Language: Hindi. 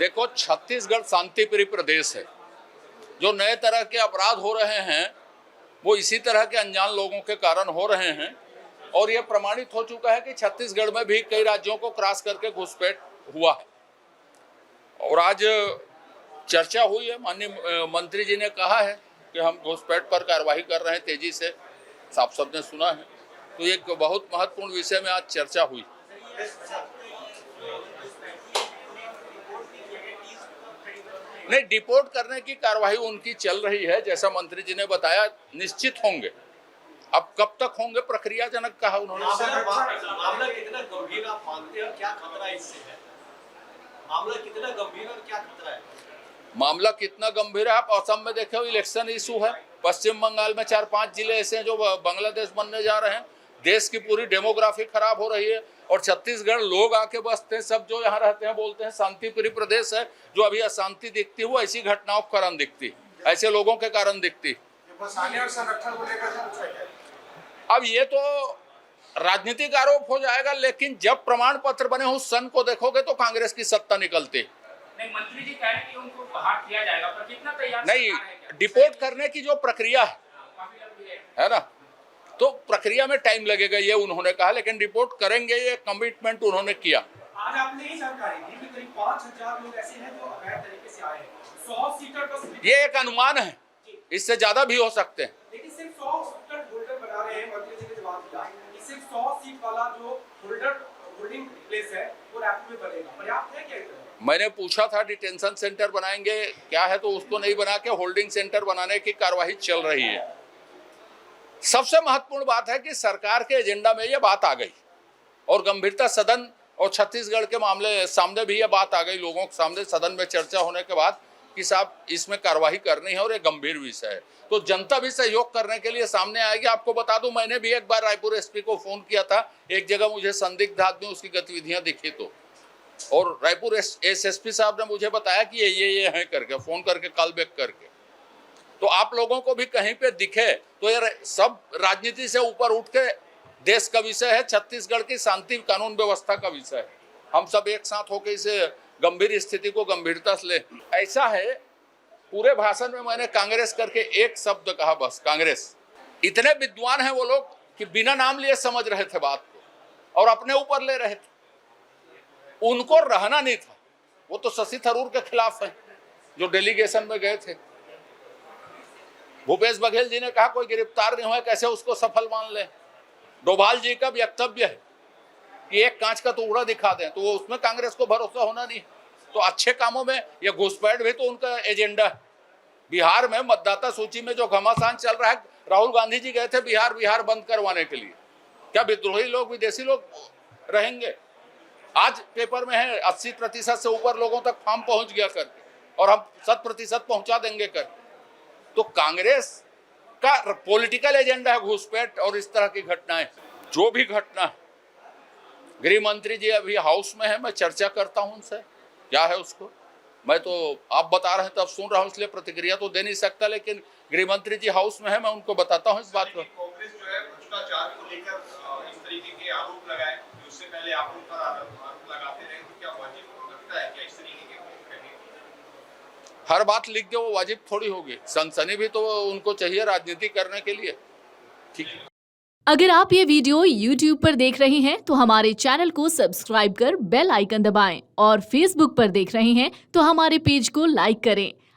देखो, छत्तीसगढ़ शांतिप्रिय प्रदेश है। जो नए तरह के अपराध हो रहे हैं वो इसी तरह के अनजान लोगों के कारण हो रहे हैं और ये प्रमाणित हो चुका है कि छत्तीसगढ़ में भी कई राज्यों को क्रॉस करके घुसपैठ हुआ है। और आज चर्चा हुई है, माननीय मंत्री जी ने कहा है कि हम घुसपैठ पर कार्रवाई कर रहे हैं तेजी से, आप सबने सुना है। तो एक बहुत महत्वपूर्ण विषय में आज चर्चा हुई। नहीं, डिपोर्ट करने की कार्रवाई उनकी चल रही है, जैसा मंत्री जी ने बताया, निश्चित होंगे। अब कब तक होंगे, प्रक्रियाजनक कहा उन्होंने। मामला कितना गंभीर आप मानते हैं, क्या खतरा इससे है? मामला कितना गंभीर और क्या खतरा है? मामला कितना गंभीर है, आप असम में देखे, इलेक्शन इशू है। पश्चिम बंगाल में 4-5 जिले ऐसे हैं जो बांग्लादेश बनने जा रहे हैं। देश की पूरी डेमोग्राफी खराब हो रही है और छत्तीसगढ़ लोग आके बसते हैं, सब जो यहाँ रहते हैं बोलते हैं शांतिप्रिय प्रदेश है। जो अभी अशांति दिखती है ऐसी घटनाओं के कारण दिखती, ऐसे लोगों के कारण दिखती। अब ये तो राजनीतिक आरोप हो जाएगा, लेकिन जब प्रमाण पत्र बने उस सन को देखोगे तो कांग्रेस की सत्ता निकलती। नहीं, मंत्री जी कह रहे हैं कि उनको बाहर किया जाएगा, पर कितना तैयार नहीं, डिपोर्ट करने की जो प्रक्रिया है ना, तो प्रक्रिया में टाइम लगेगा ये उन्होंने कहा, लेकिन रिपोर्ट करेंगे, ये कमिटमेंट उन्होंने किया। आज आपने ये जानकारी दी कि करीब 5000 लोग ऐसे हैं जो अवैध तरीके से आए हैं। 100 सीटर बस, ये एक अनुमान है, इससे ज्यादा भी हो सकते हैं। लेकिन सिर्फ 100 सीटर होल्डर बना रहे हैं। मंत्री जी ने जवाब दिया कि सिर्फ 100 सीट वाला जो होल्डिंग प्लेस है वो रायपुर में बनेगा, पर्याप्त है क्या? मैंने पूछा था डिटेंशन सेंटर बनाएंगे क्या है, तो उसको नहीं बना के होल्डिंग सेंटर बनाने की कार्यवाही चल रही है। सबसे महत्वपूर्ण बात है कि सरकार के एजेंडा में ये बात आ गई और गंभीरता सदन और छत्तीसगढ़ के मामले सामने भी ये बात आ गई, लोगों के सामने सदन में चर्चा होने के बाद कि साहब इसमें कार्रवाई करनी है और एक गंभीर विषय है। तो जनता भी सहयोग करने के लिए सामने आएगी। आपको बता दूं, मैंने भी एक बार रायपुर एसपी को फोन किया था, एक जगह मुझे संदिग्ध आदमी उसकी गतिविधियां दिखी तो, और रायपुर एसएसपी साहब ने मुझे बताया कि ये है करके, फोन करके कॉल बैक करके। तो आप लोगों को भी कहीं पे दिखे तो ये सब राजनीति से ऊपर उठ के देश का विषय है, छत्तीसगढ़ की शांति कानून व्यवस्था का विषय है। हम सब एक साथ होकर इसे गंभीर स्थिति को गंभीरता से ले। ऐसा है, पूरे भाषण में मैंने कांग्रेस करके एक शब्द कहा, बस कांग्रेस। इतने विद्वान हैं वो लोग कि बिना नाम लिए समझ रहे थे बात को और अपने ऊपर ले रहे थे। उनको रहना नहीं था, वो तो शशि थरूर के खिलाफ है जो डेलीगेशन में गए थे। भूपेश बघेल जी ने कहा कोई गिरफ्तार नहीं हुआ, कैसे उसको सफल मान ले। डोभाल जी का वक्तव्य है कि एक कांच का टुकड़ा दिखा दें, तो वो उसमें कांग्रेस को भरोसा होना नहीं। तो अच्छे कामों में ये घुसपैठ भी तो उनका एजेंडा है। बिहार में मतदाता सूची में जो घमासान चल रहा है, राहुल गांधी जी गए थे बिहार बंद करवाने के लिए। क्या विद्रोही लोग, विदेशी लोग रहेंगे? आज पेपर में है 80% से ऊपर लोगों तक फॉर्म पहुंच गया करके, और हम 100% पहुंचा देंगे करके। तो कांग्रेस का पॉलिटिकल एजेंडा है घुसपैठ और इस तरह की घटनाएं। जो भी घटना है, गृह मंत्री जी अभी हाउस में है, मैं चर्चा करता हूं उनसे क्या है उसको। मैं तो आप बता रहे हैं तब सुन रहा हूं, इसलिए प्रतिक्रिया तो दे नहीं सकता, लेकिन गृह मंत्री जी हाउस में है, मैं उनको बताता हूं इस बात को। कांग्रेस जो है भ्रष्टाचार को लेकर इस तरीके के आरोप लगाए, उससे पहले आप उन पर आरोप लगाते रहे, तो क्या वाजिब लगता है क्या इस तरीके के? हर बात लिख दे वो वाजिब थोड़ी होगी, सनसनी भी तो उनको चाहिए राजनीति करने के लिए। ठीक है। अगर आप ये वीडियो YouTube पर देख रहे हैं तो हमारे चैनल को सब्सक्राइब कर बेल आइकन दबाएं, और Facebook पर देख रहे हैं तो हमारे पेज को लाइक करें।